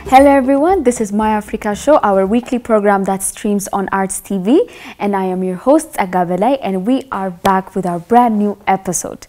Hello everyone, this is My Africa Show, our weekly program that streams on Arts TV, and I am your host Agabelai, and we are back with our brand new episode.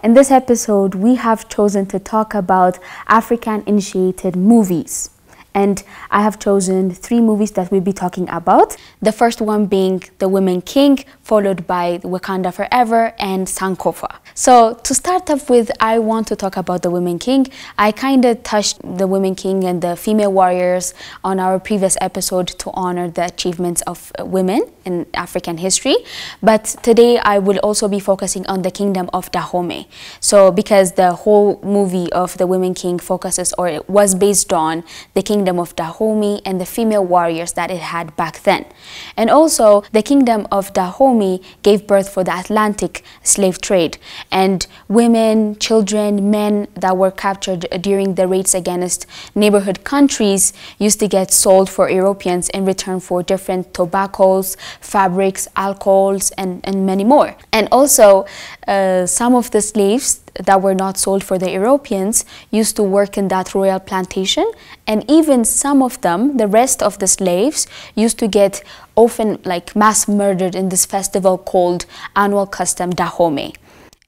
In this episode, we have chosen to talk about African-initiated movies. And I have chosen 3 movies that we'll be talking about. The first one being The Women King, followed by Wakanda Forever and Sankofa. So to start off with, I want to talk about The Women King. I kind of touched The Women King and the female warriors on our previous episode to honor the achievements of women in African history. But today I will also be focusing on the kingdom of Dahomey. So because the whole movie of The Women King focuses, or it was based on, the kingdom of Dahomey and the female warriors that it had back then. And also the kingdom of Dahomey gave birth for the Atlantic slave trade, and women, children, men that were captured during the raids against neighborhood countries used to get sold for Europeans in return for different tobaccos, fabrics, alcohols, and many more. And also some of the slaves that were not sold for the Europeans used to work in that royal plantation, and even some of them, the rest of the slaves, used to get often like mass murdered in this festival called annual custom Dahomey.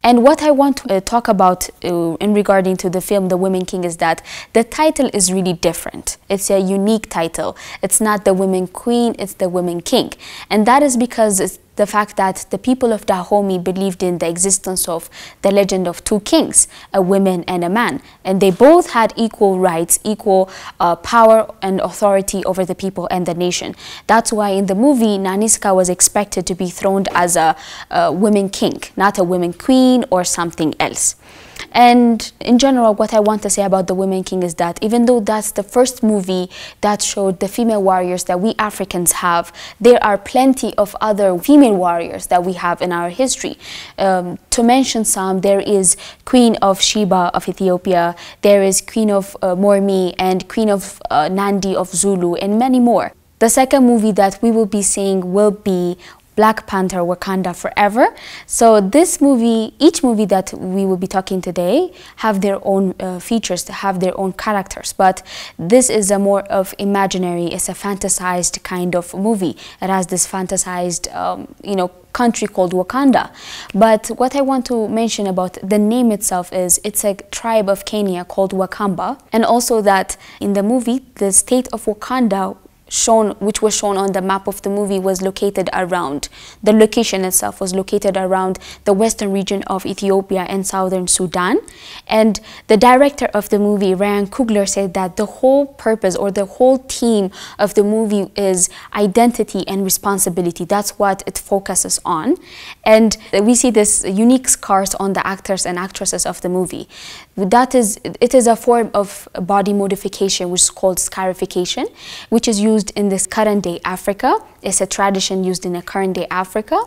And what I want to talk about in regarding to the film The Women King is that the title is really different. It's a unique title. It's not The Women Queen, it's The Women King. And that is because it's the fact that the people of Dahomey believed in the existence of the legend of 2 kings, a woman and a man. And they both had equal rights, equal power and authority over the people and the nation. That's why in the movie, Naniska was expected to be throned as a women king, not a women queen or something else. And in general, what I want to say about The Women King is that even though that's the first movie that showed the female warriors that we Africans have, there are plenty of other female warriors that we have in our history. To mention some, there is Queen of Sheba of Ethiopia, there is Queen of Mormi, and Queen of Nandi of Zulu, and many more. The second movie that we will be seeing will be Black Panther, Wakanda Forever. So this movie, each movie that we will be talking today, have their own features, have their own characters. But this is a more of imaginary, it's a fantasized kind of movie. It has this fantasized, country called Wakanda. But what I want to mention about the name itself is it's a tribe of Kenya called Wakamba. And also that in the movie, the state of Wakanda which was shown on the map of the movie was located around, the location itself was located around the western region of Ethiopia and southern Sudan. And the director of the movie, Ryan Coogler, said that the whole purpose or the whole theme of the movie is identity and responsibility. That's what it focuses on. And we see this unique scars on the actors and actresses of the movie. It is a form of body modification which is called scarification, which is used in this current day Africa. It's a tradition used in a current day Africa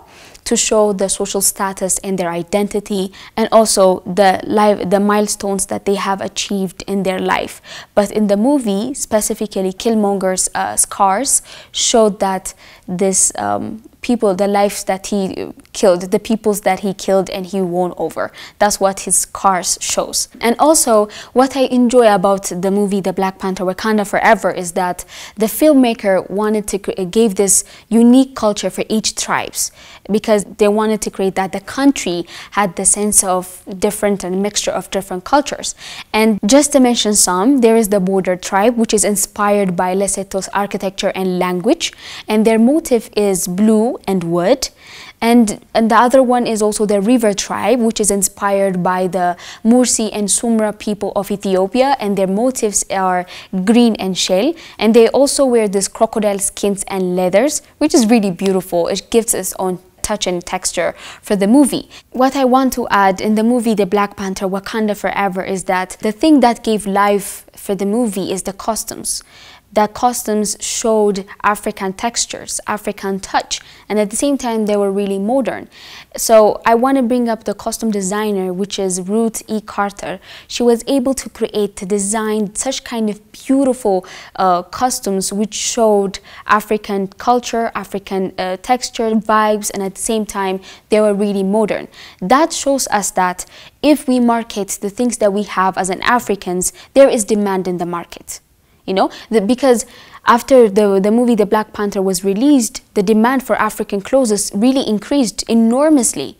to show the social status and their identity, and also the milestones that they have achieved in their life. But in the movie, specifically Killmonger's scars showed that this the lives that he killed, the peoples that he killed and he won over. That's what his scars shows. And also, what I enjoy about the movie The Black Panther, Wakanda Forever is that the filmmaker wanted to gave this unique culture for each tribes, because they wanted to create that the country had the sense of different and mixture of different cultures. And just to mention some, there is the Border tribe, which is inspired by Lesotho's architecture and language, and their motif is blue and wood. And the other one is also the River tribe, which is inspired by the Mursi and Sumra people of Ethiopia, and their motifs are green and shell. And they also wear this crocodile skins and leathers, which is really beautiful. It gives its own touch and texture for the movie. What I want to add in the movie The Black Panther, Wakanda Forever is that the thing that gave life for the movie is the costumes. The costumes showed African textures, African touch, and at the same time they were really modern. So I want to bring up the costume designer, which is Ruth E. Carter. She was able to design such kind of beautiful costumes which showed African culture, African texture, vibes, and at the same time they were really modern. That shows us that if we market the things that we have as an Africans, there is demand in the market. you know, because after the movie The Black Panther was released, the demand for African clothes really increased enormously.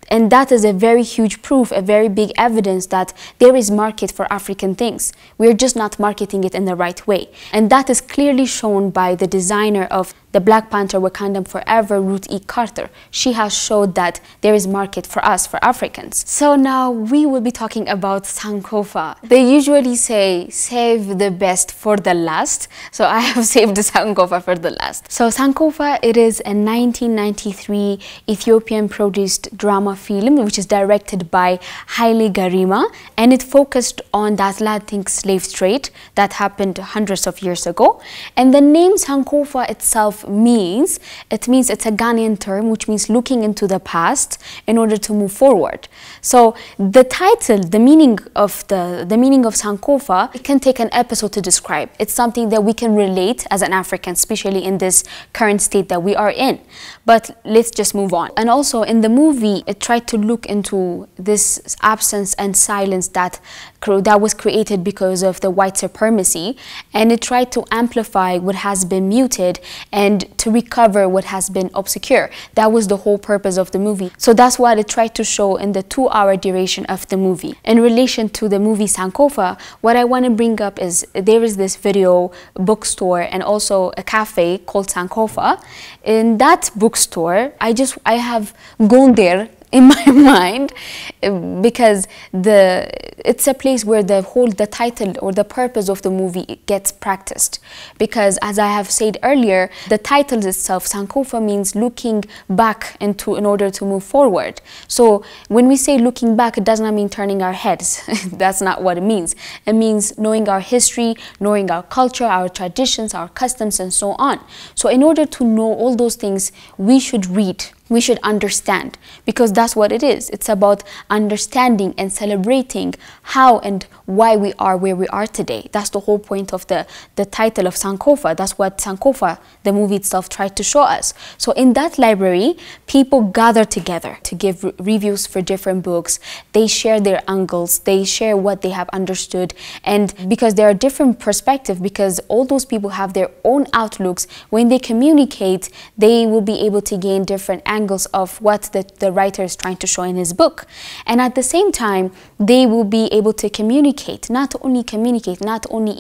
And that is a very huge proof, a very big evidence that there is market for African things. We're just not marketing it in the right way. And that is clearly shown by the designer of the Black Panther Wakanda Forever, Ruth E. Carter. She has showed that there is market for us, for Africans. So now we will be talking about Sankofa. They usually say, save the best for the last. So I have saved the Sankofa for the last. So Sankofa, it is a 1993 Ethiopian produced drama film, which is directed by Haile Garima, and it focused on the Atlantic slave trade that happened hundreds of years ago. And the name Sankofa itself means it's a Ghanaian term, which means looking into the past in order to move forward. So the title, the meaning of Sankofa, it can take an episode to describe. It's something that we can relate as an African, especially in this current state that we are in. But let's just move on. And also in the movie, it tried to look into this absence and silence that was created because of the white supremacy, and it tried to amplify what has been muted and to recover what has been obscure. That was the whole purpose of the movie. So that's what it tried to show in the 2-hour duration of the movie. In relation to the movie Sankofa, what I want to bring up is there is this video bookstore and also a cafe called Sankofa. In that bookstore, I have gone there in my mind because it's a place where the title or the purpose of the movie gets practiced. Because as I have said earlier, the title itself, Sankofa, means looking back in order to move forward. So when we say looking back, it does not mean turning our heads. That's not what it means. It means knowing our history, knowing our culture, our traditions, our customs, and so on. So in order to know all those things, we should read. We should understand, because that's what it is. It's about understanding and celebrating how and why we are where we are today. That's the whole point of the title of Sankofa. That's what Sankofa, the movie itself, tried to show us. So in that library, people gather together to give reviews for different books. They share their angles, they share what they have understood, and because there are different perspectives, because all those people have their own outlooks, when they communicate, they will be able to gain different angles of what the writer is trying to show in his book. And at the same time, they will be able to communicate, not only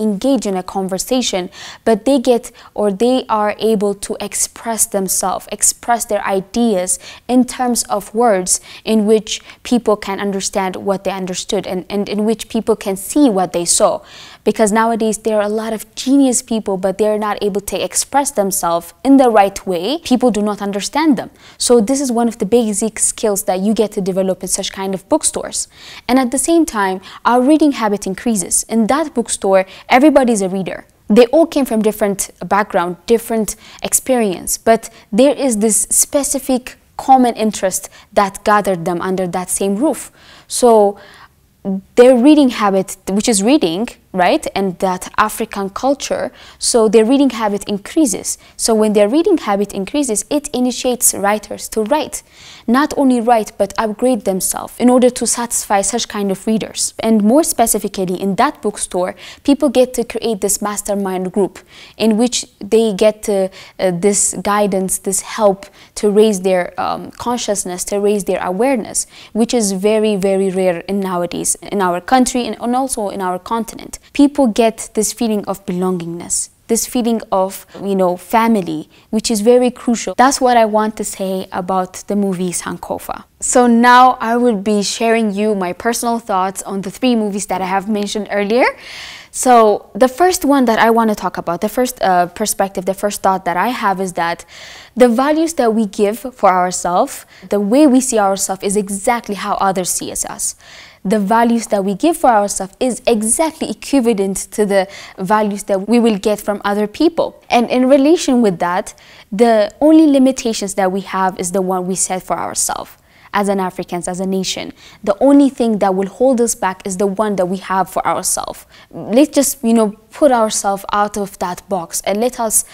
engage in a conversation, but they are able to express themselves, express their ideas in terms of words in which people can understand what they understood, and in which people can see what they saw. Because nowadays there are a lot of genius people, but they're not able to express themselves in the right way. People do not understand them. So this is one of the basic skills that you get to develop in such kind of bookstores. And at the same time, our reading habit increases. In that bookstore, everybody's a reader. They all came from different background, different experience, but there is this specific common interest that gathered them under that same roof. So their reading habit, which is reading, right, and that African culture, so their reading habit increases. So when their reading habit increases, it initiates writers to write. Not only write, but upgrade themselves in order to satisfy such kind of readers. And more specifically, in that bookstore, people get to create this mastermind group in which they get this guidance, this help to raise their consciousness, to raise their awareness, which is very, very rare nowadays in our country and also in our continent. People get this feeling of belongingness, this feeling of, family, which is very crucial. That's what I want to say about the movie Sankofa. So now I will be sharing you my personal thoughts on the 3 movies that I have mentioned earlier. So the first one that I want to talk about, the first perspective, the first thought that I have is that the values that we give for ourselves, the way we see ourselves, is exactly how others see us. The values that we give for ourselves is exactly equivalent to the values that we will get from other people. And in relation with that, the only limitations that we have is the one we set for ourselves. As an Africans, as a nation, the only thing that will hold us back is the one that we have for ourselves. Let's just, put ourselves out of that box and let us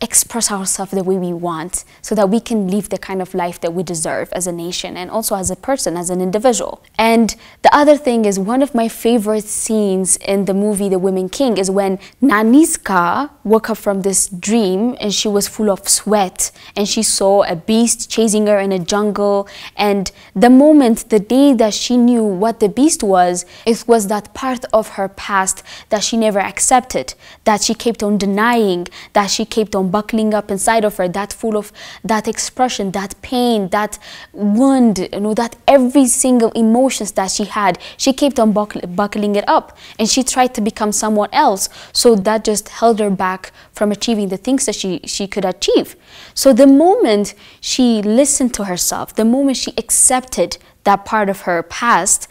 express ourselves the way we want, so that we can live the kind of life that we deserve as a nation and also as a person, as an individual. And the other thing is, one of my favorite scenes in the movie The Women King is when Naniska woke up from this dream and she was full of sweat and she saw a beast chasing her in a jungle. And the moment, the day that she knew what the beast was, it was that part of her past that she never accepted, that she kept on denying, that she kept on buckling up inside of her, that full of that expression, that pain, that wound, that every single emotions that she had, she kept on buckling it up, and she tried to become someone else. So that just held her back from achieving the things that she could achieve. So the moment she listened to herself, the moment she accepted that part of her past,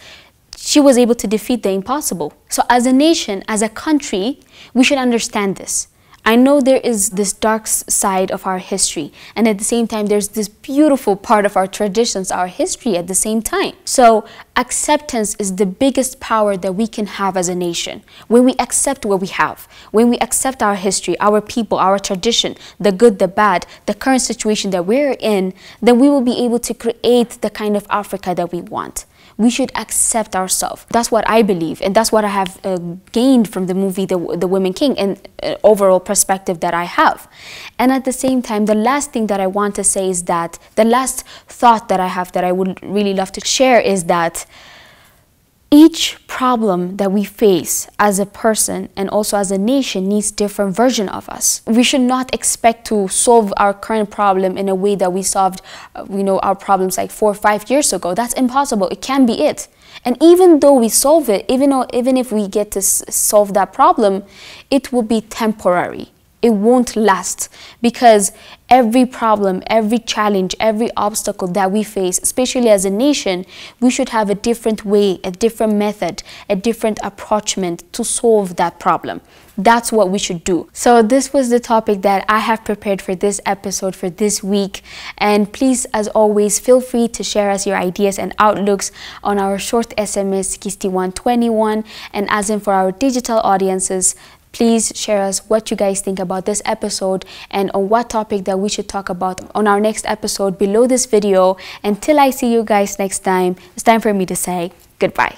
she was able to defeat the impossible. So as a nation, as a country, we should understand this. I know there is this dark side of our history, and at the same time there's this beautiful part of our traditions, our history at the same time. So acceptance is the biggest power that we can have as a nation. When we accept what we have, when we accept our history, our people, our tradition, the good, the bad, the current situation that we're in, then we will be able to create the kind of Africa that we want. We should accept ourselves. That's what I believe, and that's what I have gained from the movie The Women King, and overall perspective that I have. And at the same time, the last thing that I want to say is that, the last thought that I have that I would really love to share is that each problem that we face as a person and also as a nation needs different version of us. We should not expect to solve our current problem in a way that we solved, our problems like 4 or 5 years ago. That's impossible. It can't be it. And even though we solve it, even if we get to solve that problem, it will be temporary. It won't last, because every problem, every challenge, every obstacle that we face, especially as a nation, we should have a different way, a different method, a different approachment to solve that problem. That's what we should do. So this was the topic that I have prepared for this episode for this week. And please, as always, feel free to share us your ideas and outlooks on our short SMS 6121. And as in for our digital audiences, please share us what you guys think about this episode and on what topic that we should talk about on our next episode below this video. Until I see you guys next time, it's time for me to say goodbye.